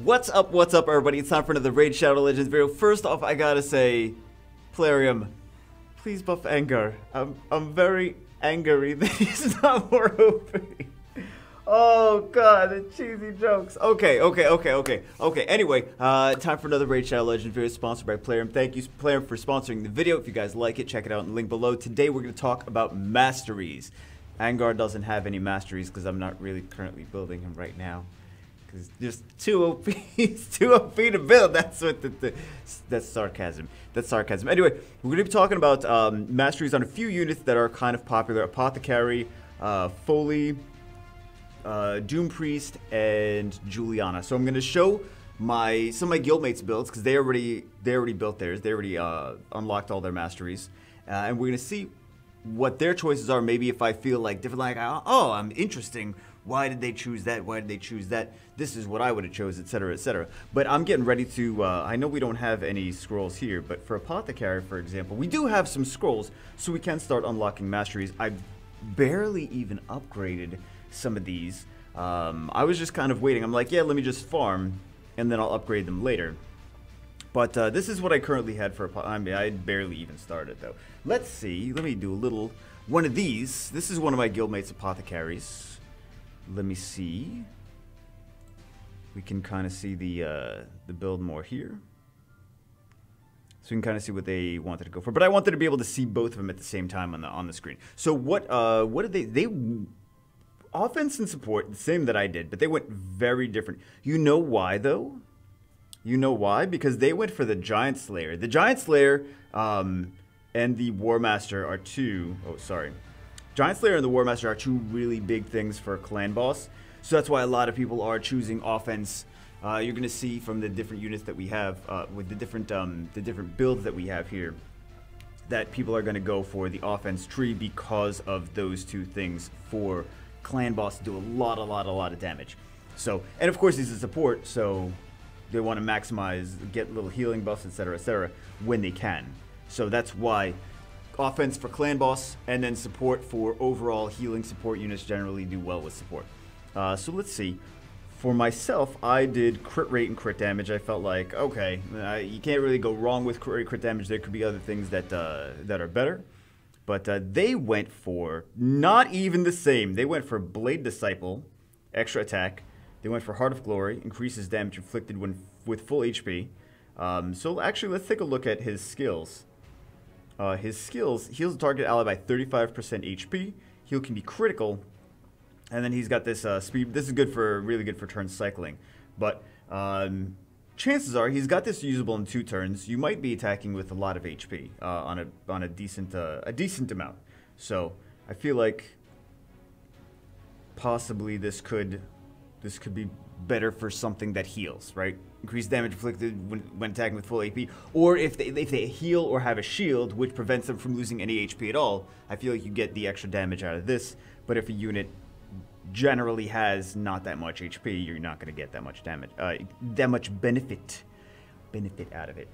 What's up, everybody? It's time for another Raid Shadow Legends video. First off, I gotta say, Plarium, please buff Angar. I'm very angry that he's not more OP. Oh god, the cheesy jokes. Okay. Anyway, time for another Raid Shadow Legends video sponsored by Plarium. Thank you, Plarium, for sponsoring the video. If you guys like it, check it out in the link below. Today, we're gonna talk about Masteries. Angar doesn't have any Masteries because I'm not really currently building him right now. Because just too OP, he's too OP to build. That's what that's sarcasm. That's sarcasm. Anyway, we're going to be talking about masteries on a few units that are kind of popular: Apothecary, Foley, Doom Priest, and Juliana. So I'm going to show some of my guildmates' builds because they already built theirs. They already unlocked all their masteries, and we're going to see what their choices are. Maybe if I feel like different, like oh, I'm interesting. Why did they choose that? Why did they choose that? This is what I would have chose, etc., etc. But I'm getting ready to, I know we don't have any scrolls here, but for Apothecary, for example, we do have some scrolls, so we can start unlocking masteries. I barely even upgraded some of these. I was just kind of waiting. I'm like, yeah, let me just farm, and then I'll upgrade them later. But this is what I currently had for I mean, I barely even started, though. Let's see. Let me do a little one of these. This is one of my guildmates' Apothecaries. Let me see. We can kind of see the build more here. So we can kind of see what they wanted to go for. But I wanted to be able to see both of them at the same time on the screen. So what did they offense and support, the same that I did, but they went very different. You know why, though? You know why? Because they went for the Giant Slayer. The Giant Slayer and the War Master are two... Oh, sorry. Giant Slayer and the War Master are two really big things for a clan boss. So that's why a lot of people are choosing offense. You're going to see from the different units that we have, with the different builds that we have here, that people are going to go for the offense tree because of those two things for clan boss to do a lot of damage. So, and of course he's a support, so they want to maximize, get little healing buffs, etc., when they can. So that's why offense for clan boss, and then support for overall healing. Support units generally do well with support. So let's see. For myself, I did crit rate and crit damage. I felt like, okay, you can't really go wrong with crit damage. There could be other things that are better. But they went for not even the same. They went for Blade Disciple, extra attack. They went for Heart of Glory, increases damage inflicted when with full HP. So actually, let's take a look at his skills. His skills: heals the target ally by 35% HP. Heal can be critical, and then he's got this speed. This is really good for turn cycling. But chances are he's got this usable in 2 turns. You might be attacking with a lot of HP on a decent amount. So I feel like possibly this could be better for something that heals, right? Increased damage inflicted when attacking with full AP, or if they heal or have a shield, which prevents them from losing any HP at all. I feel like you get the extra damage out of this. But if a unit generally has not that much HP, you're not going to get that much damage, that much benefit out of it.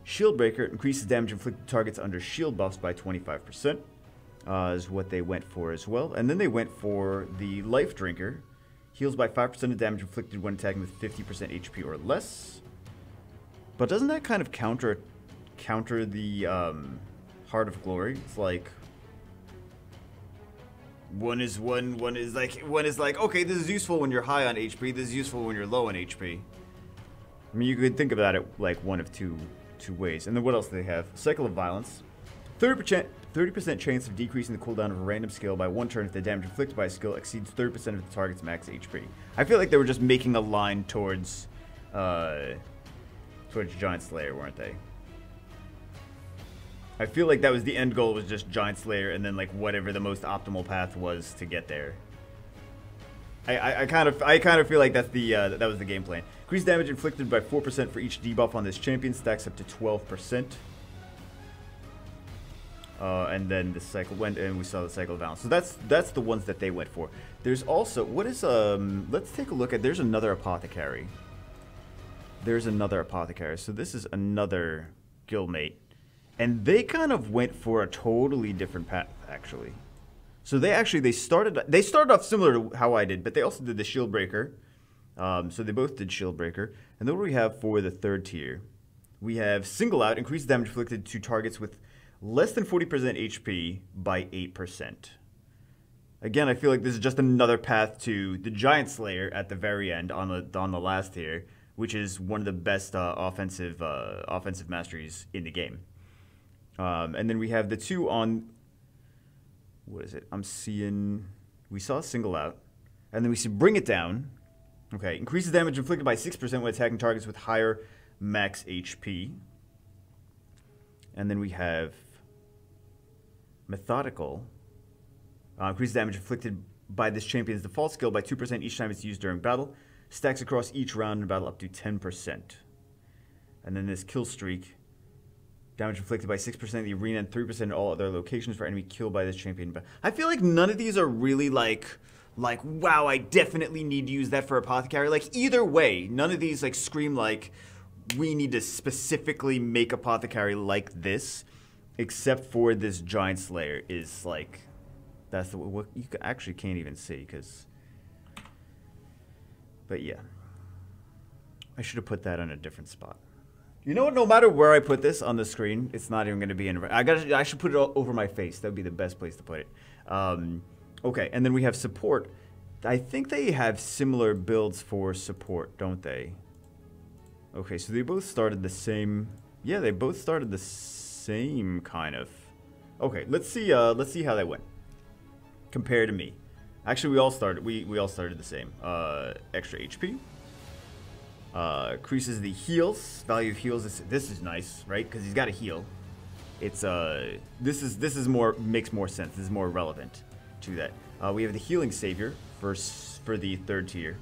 Shield Breaker increases damage inflicted targets under shield buffs by 25%, is what they went for as well. And then they went for the Life Drinker. Heals by 5% of damage inflicted when attacking with 50% HP or less. But doesn't that kind of counter the Heart of Glory? It's like one is like, okay, this is useful when you're high on HP. This is useful when you're low on HP. I mean, you could think about it like one of two ways. And then what else do they have? Cycle of Violence. 30% chance of decreasing the cooldown of a random skill by 1 turn if the damage inflicted by a skill exceeds 30% of the target's max HP. I feel like they were just making a line towards Giant Slayer, weren't they? I feel like that was the end goal, was just Giant Slayer, and then like whatever the most optimal path was to get there. I kind of feel like that's that was the game plan. Increased damage inflicted by 4% for each debuff on this champion, stacks up to 12%. And then the cycle went, and we saw the cycle of balance. So that's the ones that they went for. There's also, what is let's take a look at. There's another Apothecary. So this is another guildmate, and they kind of went for a totally different path, actually. So they started off similar to how I did, but they also did the Shield Breaker, So they both did Shield Breaker. And then what do we have for the third tier? We have Single Out, increase damage inflicted to targets with less than 40% HP by 8%. Again, I feel like this is just another path to the Giant Slayer at the very end on the last tier, which is one of the best offensive masteries in the game. And then we have the two on, what is it? We saw Single Out, and then we see Bring It Down. Okay, increases damage inflicted by 6% when attacking targets with higher max HP. And then we have Methodical. Increases damage inflicted by this champion's default skill by 2% each time it's used during battle. Stacks across each round in battle up to 10%. And then this Kill Streak. Damage inflicted by 6% in the arena and 3% in all other locations for enemy killed by this champion. But I feel like none of these are really like, wow, I definitely need to use that for Apothecary. Like, either way, none of these like scream like, we need to specifically make Apothecary like this. Except for this Giant Slayer is like... That's what you actually can't even see, because... But yeah. I should have put that on a different spot. You know what? No matter where I put this on the screen, it's not even going to be in... I should put it all over my face. That would be the best place to put it. Okay, and then we have Support. I think they have similar builds for Support, don't they? Okay, so they both started the same... Yeah, they both started the same kind of... Okay, let's see how they went. Compared to me. Actually, we all started the same. Extra HP. Increases the heals. Value of heals. This is nice, right? Because he's got a heal. It's this is more, makes more sense. This is more relevant to that. We have the Healing Savior for the third tier.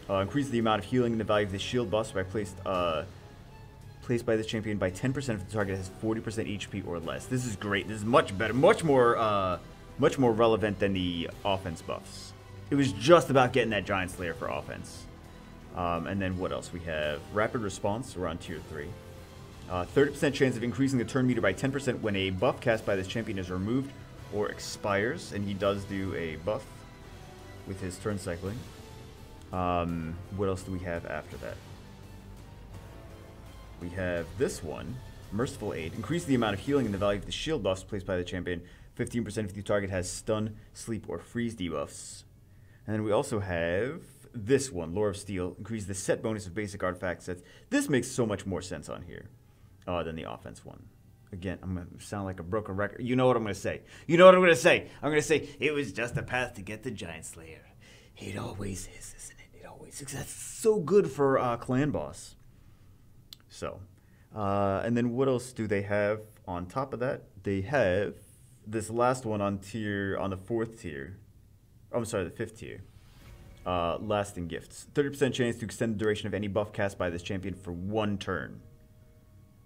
Increases the amount of healing and the value of the shield buff by placed by this champion by 10% if the target has 40% HP or less. This is great. This is much better, much more relevant than the offense buffs. It was just about getting that Giant Slayer for offense. And then what else? We have Rapid Response. We're on tier 3. 30% chance of increasing the turn meter by 10% when a buff cast by this champion is removed or expires. And he does do a buff with his turn cycling. What else do we have after that? We have this one. Merciful Aid. Increase the amount of healing and the value of the shield buffs placed by the champion. 15% if the target has stun, sleep, or freeze debuffs. And then we also have this one, Lore of Steel. Increase the set bonus of basic artifact sets. This makes so much more sense on here than the offense one. Again, I'm going to sound like a broken record. You know what I'm going to say. You know what I'm going to say. I'm going to say, it was just a path to get the Giant Slayer. It always is, isn't it? It always is. That's so good for clan boss. So, and then what else do they have on top of that? They have this last one on the fourth tier. Oh, I'm sorry, the fifth tier. Lasting Gifts. 30% chance to extend the duration of any buff cast by this champion for 1 turn.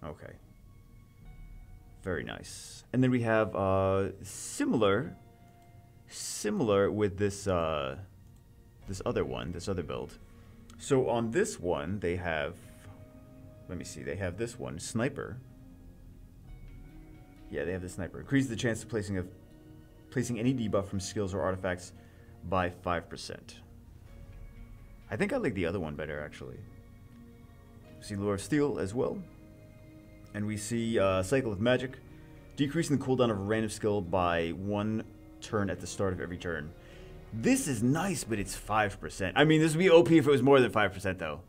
Okay. Very nice. And then we have similar with this this other build. So on this one they have, let me see, they have this one, Sniper. Yeah, they have the Sniper. Increases the chance of placing any debuff from skills or artifacts by 5%. I think I like the other one better, actually. We see Lure of Steel as well. And we see Cycle of Magic. Decreasing the cooldown of a random skill by 1 turn at the start of every turn. This is nice, but it's 5%. I mean, this would be OP if it was more than 5%, though.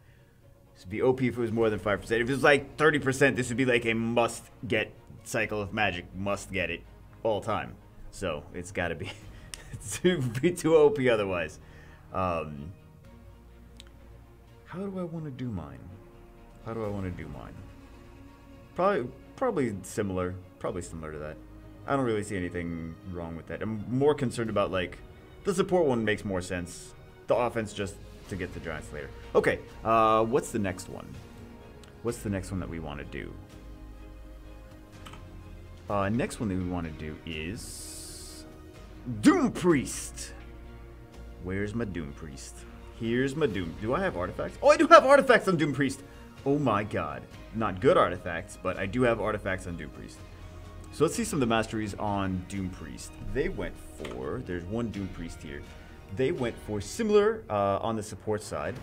This would be OP if it was more than 5%. If it was like 30%, this would be like a must-get Cycle of Magic. Must get it all time. So, it's got to be... it would be too OP otherwise. How do I want to do mine? Probably similar. Probably similar to that. I don't really see anything wrong with that. I'm more concerned about, like, the support one makes more sense. The offense just to get the Giant Slayer. Okay, what's the next one? What's the next one that we want to do? Next one that we want to do is Doom Priest. Where's my Doom Priest? Here's my Doom. Do I have artifacts? Oh, I do have artifacts on Doom Priest. Oh my god. Not good artifacts, but I do have artifacts on Doom Priest. So let's see some of the masteries on Doom Priest. They went for, there's one Doom Priest here. they went for similar on the support side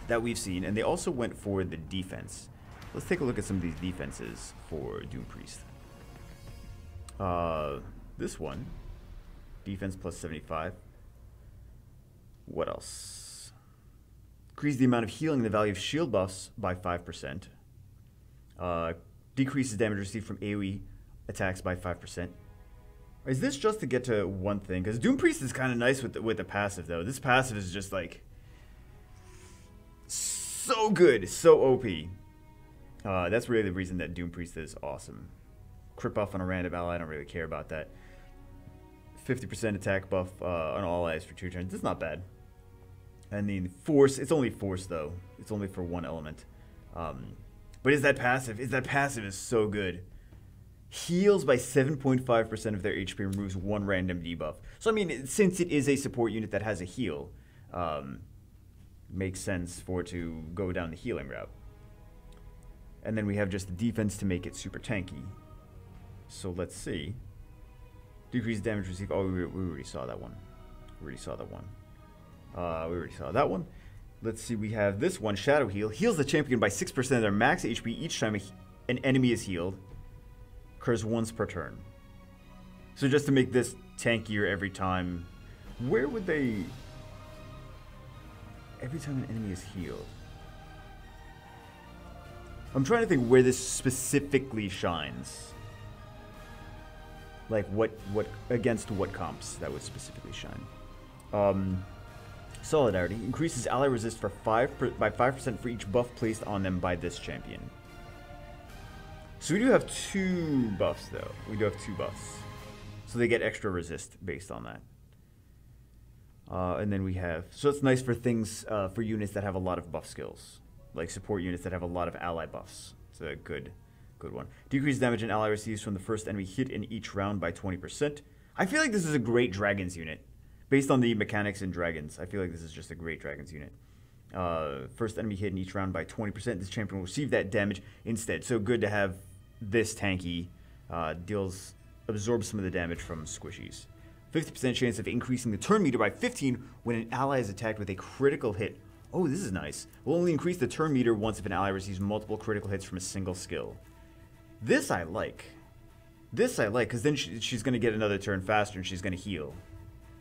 that we've seen, and they also went for the defense. Let's take a look at some of these defenses for Doom Priest. This one, defense plus 75. What else? Increase the amount of healing and the value of shield buffs by 5%. Decreases damage received from AoE attacks by 5%. Is this just to get to one thing? Because Doom Priest is kind of nice with the passive, though. This passive is just, like, so good, so OP. That's really the reason that Doom Priest is awesome. Crit buff on a random ally, I don't really care about that. 50% attack buff on all allies for 2 turns. That's not bad. And the force, it's only force, though. It's only for 1 element. But is that passive? That passive is so good. Heals by 7.5% of their HP, removes 1 random debuff. So, I mean, since it is a support unit that has a heal, makes sense for it to go down the healing route. And then we have just the defense to make it super tanky. So, let's see. Decrease damage received. Oh, we already saw that one. We already saw that one. Let's see, we have this one, Shadow Heal. Heals the champion by 6% of their max HP each time an enemy is healed. Occurs once per turn. So just to make this tankier every time, where would they... Every time an enemy is healed. I'm trying to think where this specifically shines. Like what against what comps that would specifically shine. Solidarity increases ally resist by 5% for each buff placed on them by this champion. So we do have 2 buffs, though. We do have 2 buffs. So they get extra resist based on that. And then we have... So it's nice for things, for units that have a lot of buff skills. Like support units that have a lot of ally buffs. It's a good one. Decrease damage an ally receives from the first enemy hit in each round by 20%. I feel like this is a great Dragons unit. Based on the mechanics in Dragons, I feel like this is just a great Dragons unit. First enemy hit in each round by 20%. This champion will receive that damage instead. So good to have this tanky. Absorbs some of the damage from squishies. 50% chance of increasing the turn meter by 15 when an ally is attacked with a critical hit. Oh, this is nice. Will only increase the turn meter once if an ally receives multiple critical hits from a single skill. This I like. Because then she's going to get another turn faster and she's going to heal.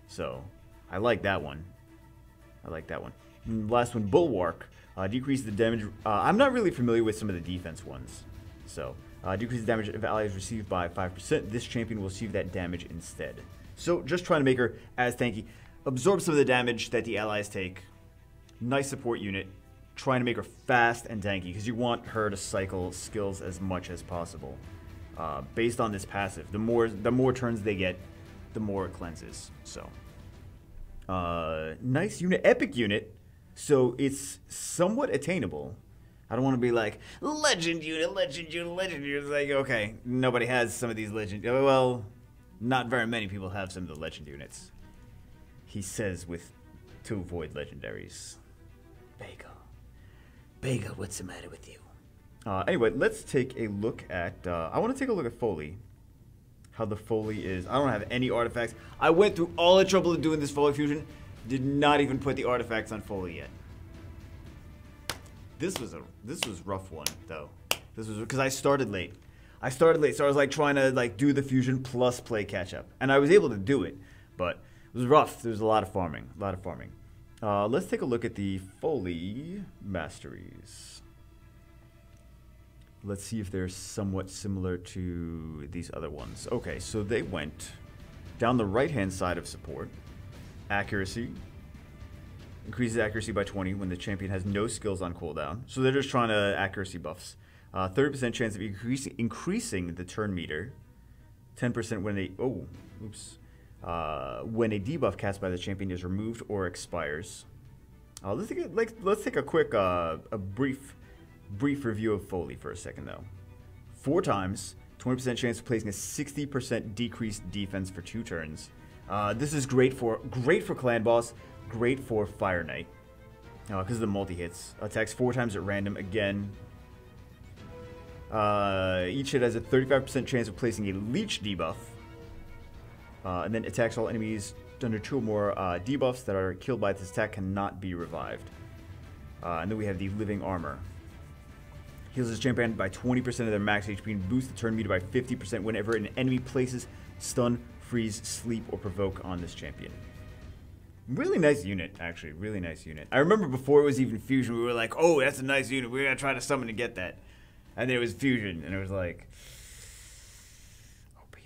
So, I like that one. And last one, Bulwark. Decrease the damage. I'm not really familiar with some of the defense ones. So, decrease the damage of allies received by 5%. This champion will receive that damage instead. So, just trying to make her as tanky. Absorb some of the damage that the allies take. Nice support unit. Trying to make her fast and tanky because you want her to cycle skills as much as possible. Based on this passive, the more turns they get, the more it cleanses. So, nice unit, epic unit. So it's somewhat attainable. I don't want to be like legend unit. It's like, okay, nobody has some of these legend. Well, not very many people have some of the legend units. He says to avoid legendaries. Bagel, what's the matter with you? Anyway, let's take a look at... I want to take a look at Foley. How the Foley is. I don't have any artifacts. I went through all the trouble of doing this Foley fusion. Did not even put the artifacts on Foley yet. This was rough one, though. This was... Because I started late. So I was like trying to like do the fusion plus play catch up. And I was able to do it. But it was rough. There was a lot of farming. Let's take a look at the Foley Masteries. Let's see if they're somewhat similar to these other ones. Okay, so they went down the right-hand side of support. Accuracy. Increases accuracy by 20 when the champion has no skills on cooldown. So they're just trying to accuracy buffs. 30% chance of increasing the turn meter. 10% when when a debuff cast by the champion is removed or expires. Let's take a quick, brief review of Foley for a second, though. 4 times, 20% chance of placing a 60% decreased defense for 2 turns. This is great for clan boss, great for Fire Knight, because of the multi hits. Attacks 4 times at random again. Each hit has a 35% chance of placing a leech debuff. And then attacks all enemies under 2 or more debuffs that are killed by this attack cannot be revived. And then we have the Living Armor. Heals this champion by 20% of their max HP and boosts the turn meter by 50% whenever an enemy places stun, freeze, sleep, or provoke on this champion. Really nice unit, actually. Really nice unit. I remember before it was even fusion, we were like, oh, that's a nice unit. We're going to try to summon to get that. And then it was fusion, and it was like, OP.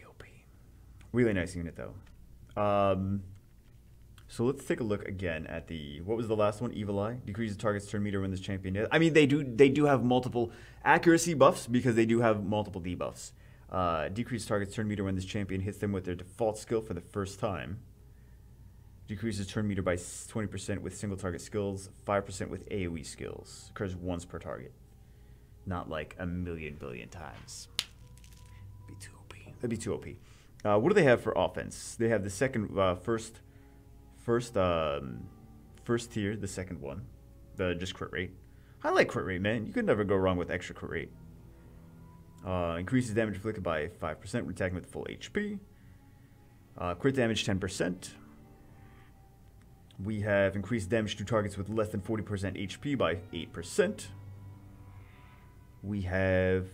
Really nice unit, though. So let's take a look again at the, what was the last one? Evil Eye. Decreases target's turn meter when this champion is. I mean, they do have multiple accuracy buffs because they do have multiple debuffs. Decreases target's turn meter when this champion hits them with their default skill for the first time. Decreases turn meter by 20% with single target skills, 5% with AoE skills. Occurs once per target. Not like a million billion times. Be too OP. That'd be too OP. What do they have for offense? They have the second, first tier, the second one, the just crit rate. I like crit rate, man. You could never go wrong with extra crit rate. Increases damage inflicted by 5% when attacking with full HP. Crit damage 10%. We have increased damage to targets with less than 40% HP by 8%. We have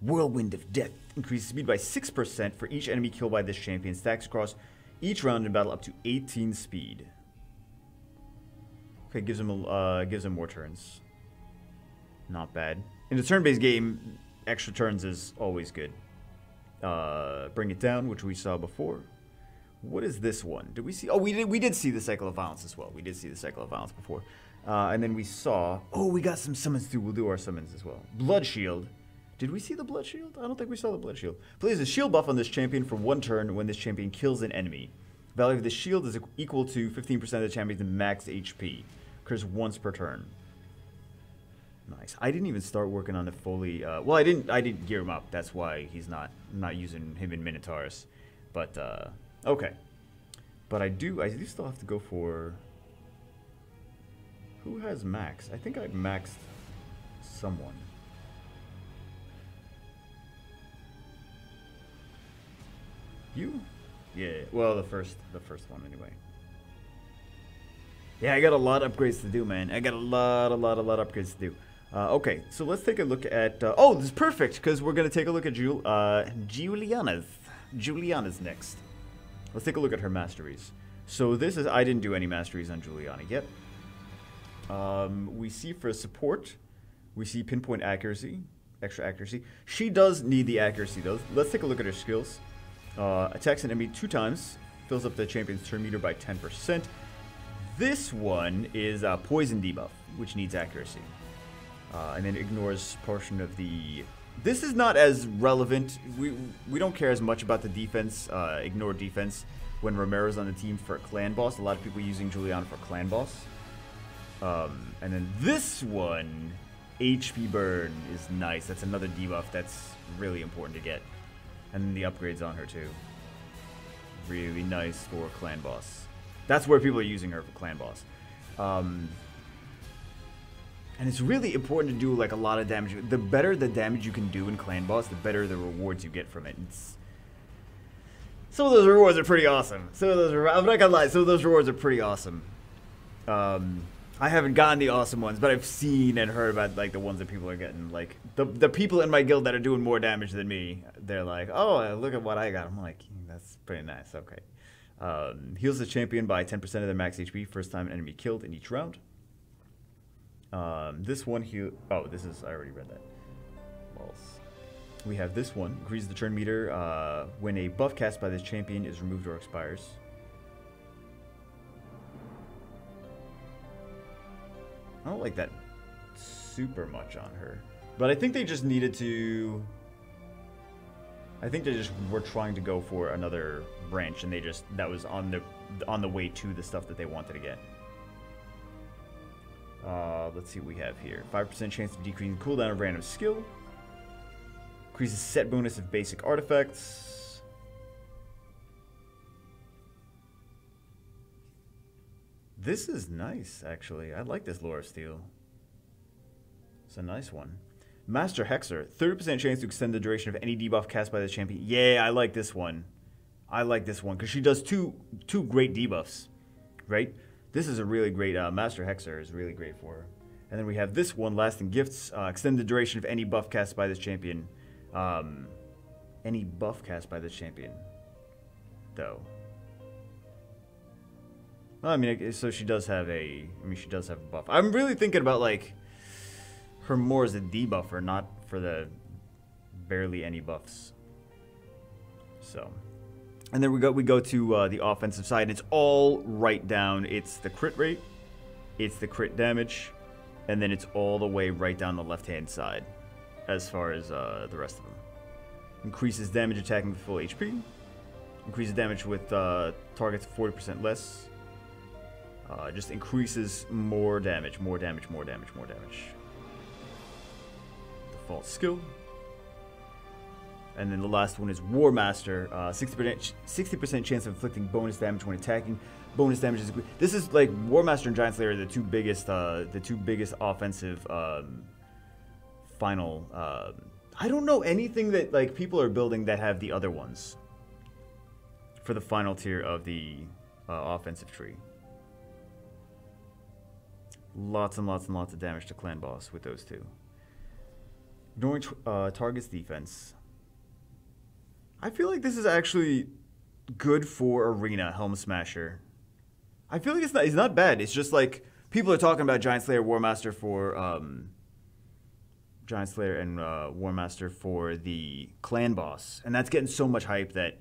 Whirlwind of Death. Increases speed by 6% for each enemy killed by this champion. Stacks across each round in battle up to 18 speed. Okay, gives him more turns. Not bad. In a turn-based game, extra turns is always good. Bring It Down, which we saw before. What is this one? Did we see? Oh, we did see the Cycle of Violence as well. We did see the Cycle of Violence before. And then we saw... Oh, we got some summons too. We'll do our summons as well. Blood Shield. Did we see the Blood Shield? I don't think we saw the Blood Shield. Places a shield buff on this champion for 1 turn when this champion kills an enemy. Value of the shield is equal to 15% of the champion's max HP. Occurs once per turn. Nice. I didn't even start working on the fully... well, I didn't gear him up. That's why he's not using him in Minotaurs. But, okay. But I do still have to go for... Who has max? I think I maxed someone. You? Yeah. Well, the first one anyway. Yeah, I got a lot of upgrades to do, man. I got a lot of upgrades to do. Okay, so let's take a look at... oh, this is perfect, because we're going to take a look at Juliana's. Juliana's next. Let's take a look at her Masteries. So this is... I didn't do any Masteries on Juliana yet. We see for support, we see pinpoint accuracy, extra accuracy. She does need the accuracy, though. Let's take a look at her skills. Attacks an enemy 2 times, fills up the champion's turn meter by 10%. This one is a poison debuff, which needs accuracy. And then ignores portion of the... This is not as relevant. We don't care as much about the defense, ignore defense, when Romero's on the team for a clan boss. A lot of people using Juliana for clan boss. And then this one, HP burn, is nice. That's another debuff that's really important to get. And then the upgrades on her too. Really nice for clan boss. That's where people are using her for clan boss. And it's really important to do like a lot of damage. The better the damage you can do in clan boss, the better the rewards you get from it. Some of those rewards are pretty awesome. I'm not gonna lie, some of those rewards are pretty awesome. I haven't gotten the awesome ones, but I've seen and heard about like the ones that people are getting. Like the people in my guild that are doing more damage than me, they're like, oh, look at what I got. I'm like, that's pretty nice. Okay. Heals the champion by 10% of their max HP first time an enemy killed in each round. This one heal. Oh, this is, I already read that. False. We have this one. Increases the turn meter when a buff cast by this champion is removed or expires. I don't like that super much on her. But I think they just needed to... I think they just were trying to go for another branch, and that was on the way to the stuff that they wanted to get. Let's see what we have here. 5% chance of decreasing cooldown of random skill. Increases set bonus of basic artifacts. This is nice, actually. I like this Lore of Steel. It's a nice one. Master Hexer. 30% chance to extend the duration of any debuff cast by the champion. Yeah, I like this one. I like this one because she does two great debuffs, right? This is a really great Master Hexer is really great for her. And then we have this one, Lasting Gifts, extend the duration of any buff cast by this champion. Any buff cast by this champion, though. Well, I mean, so she does have a. I mean, she does have a buff. I'm really thinking about like her more as a debuffer, not for the barely any buffs. So, and then we go to the offensive side. It's all right down. It's the crit rate, it's the crit damage, and then it's all the way right down the left-hand side, as far as the rest of them. Increases damage attacking with full HP. Increases damage with targets 40% less. Just increases more damage, more damage, more damage, more damage. Default skill. And then the last one is War Master. 60% chance of inflicting bonus damage when attacking. Bonus damage is this is like War Master and Giant Slayer are the two biggest offensive final. I don't know anything that like people are building that have the other ones for the final tier of the offensive tree. Lots and lots and lots of damage to Clan Boss with those two. Ignoring target's defense. I feel like this is actually good for Arena Helm Smasher. I feel like it's not bad. It's just like people are talking about Giant Slayer War Master for Giant Slayer and War Master for the Clan Boss, and that's getting so much hype that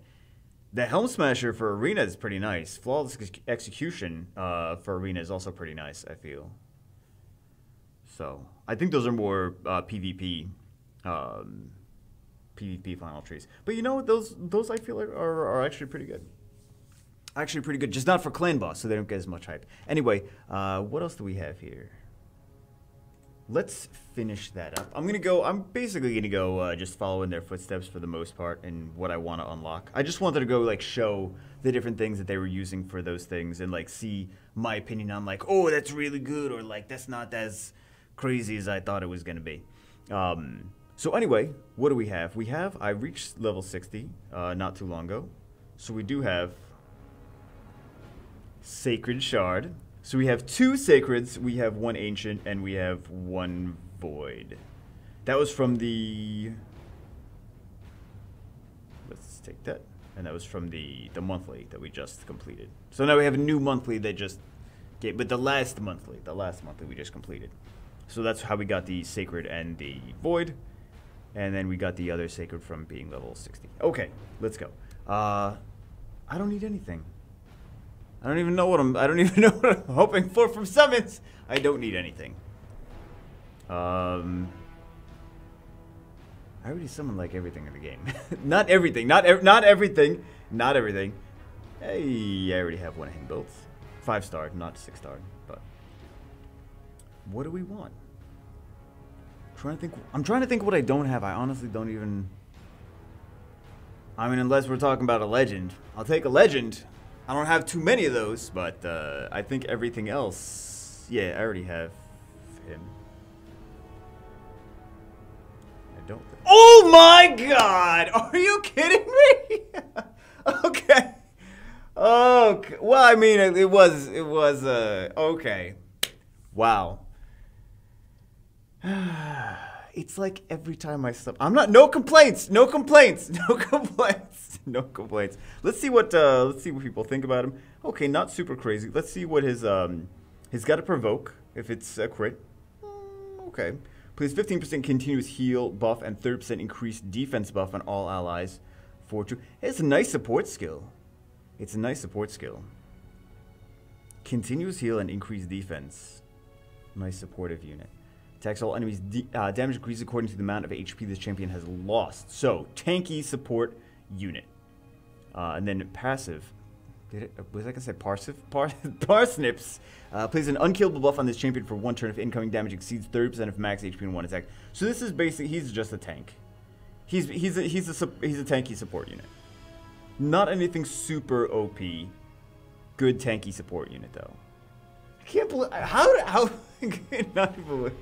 the Helm Smasher for Arena is pretty nice. Flawless Execution for Arena is also pretty nice, I feel. So I think those are more PvP final trees. But you know what? Those I feel like are actually pretty good. Actually pretty good, just not for Clan Boss, so they don't get as much hype. Anyway, what else do we have here? Let's finish that up. I'm basically gonna go just follow in their footsteps for the most part and what I want to unlock. I just wanted to go like show the different things that they were using for those things and like see my opinion on like, oh, that's really good, or like that's not as crazy as I thought it was gonna be. So anyway, what do we have? I reached level 60 not too long ago. So we do have Sacred Shard. So we have 2 Sacreds, we have 1 Ancient, and we have 1 Void. That was from the... Let's take that. And that was from the monthly that we just completed. So now we have a new monthly that just... But the last monthly we just completed. So that's how we got the Sacred and the Void. And then we got the other Sacred from being level 60. Okay, let's go. I don't need anything. I don't even know what I'm hoping for from summons. I don't need anything. I already summoned like everything in the game. Not everything. Not everything. Not everything. Hey, I already have 1 of him built. 5-star, not 6-star. But what do we want? I'm trying to think what I don't have. I honestly don't even. I mean, unless we're talking about a legend, I'll take a legend. I don't have too many of those, but I think everything else, yeah, I already have him. I don't think. Oh my God! Are you kidding me? Okay. Okay. Well, I mean, it was okay. Wow. It's like every time I stop. No complaints. No complaints. No complaints. No complaints. Let's see what people think about him. Okay, not super crazy. Let's see what he's got to provoke if it's a crit. Okay. Please 15% continuous heal buff and 30% increased defense buff on all allies for 2. It's a nice support skill. It's a nice support skill. Continuous heal and increased defense. Nice supportive unit. Attacks all enemies. Damage increases according to the amount of HP this champion has lost. So, tanky support unit. And then passive. Was I going to say parsnips? Plays an unkillable buff on this champion for 1 turn if incoming damage exceeds 30% of max HP in 1 attack. So this is basically, he's just a tank. He's a tanky support unit. Not anything super OP. Good tanky support unit though. I can't believe how I cannot believe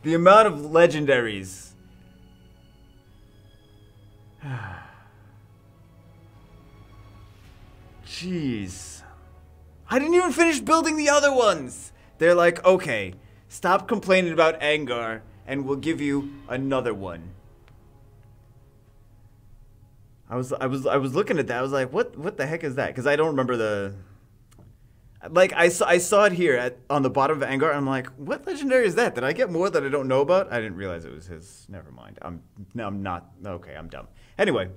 the amount of legendaries. Jeez. I didn't even finish building the other ones. They're like, okay, stop complaining about Angar, and we'll give you another one. I was looking at that. I was like, what the heck is that? Because I don't remember the. Like I saw it here on the bottom of Angar. And I'm like, what legendary is that? Did I get more that I don't know about? I didn't realize it was his. Never mind. I'm not. Okay, I'm dumb. Anyway,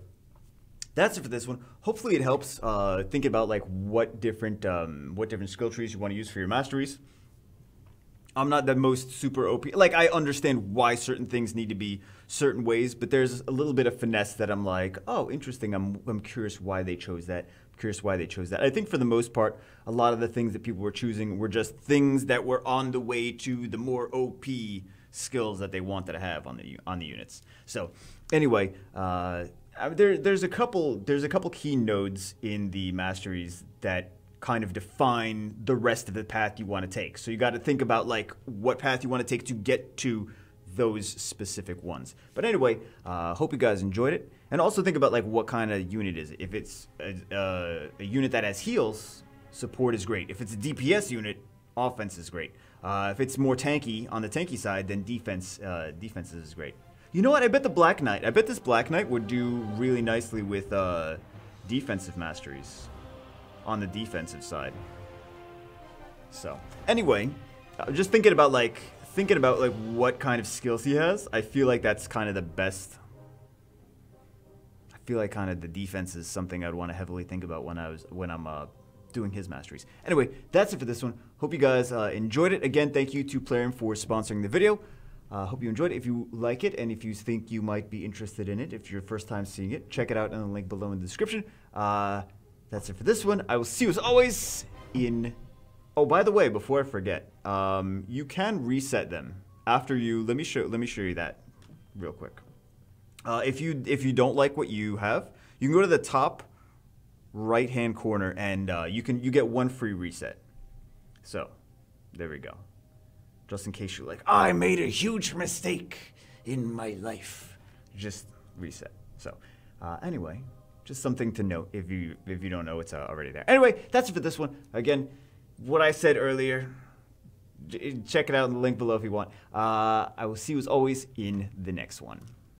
that's it for this one. Hopefully it helps think about like what different skill trees you want to use for your masteries. I'm not the most super OP. Like, I understand why certain things need to be certain ways, but there's a little bit of finesse that I'm like, oh, interesting. I'm curious why they chose that. I'm curious why they chose that. I think for the most part, a lot of the things that people were choosing were just things that were on the way to the more OP skills that they wanted to have on the units. So, anyway, there's a couple key nodes in the masteries that kind of define the rest of the path you want to take. So you got to think about like what path you want to take to get to those specific ones. But anyway, hope you guys enjoyed it, and also think about like what kind of unit is it. If it's a unit that has heals, support is great. If it's a DPS unit, offense is great. If it's more tanky on the tanky side, then defense is great. You know what? I bet this Black Knight would do really nicely with defensive masteries. On the defensive side. So anyway, just thinking about what kind of skills he has. I feel like that's kind of the best. I feel like kind of the defense is something I'd want to heavily think about when I'm doing his masteries. Anyway, that's it for this one. Hope you guys enjoyed it. Again, thank you to Plarium for sponsoring the video. Hope you enjoyed it. If you like it and if you think you might be interested in it, if you're your first time seeing it, check it out in the link below in the description. That's it for this one. I will see you as always in... Oh, by the way, before I forget, you can reset them after you... Let me show you that real quick. If you don't like what you have, you can go to the top right-hand corner and you get one free reset. So, there we go. Just in case you're like, I made a huge mistake in my life. Just reset. So, anyway... Just something to note if you don't know it's already there. Anyway, that's it for this one. Again, what I said earlier, check it out in the link below if you want. I will see you as always in the next one.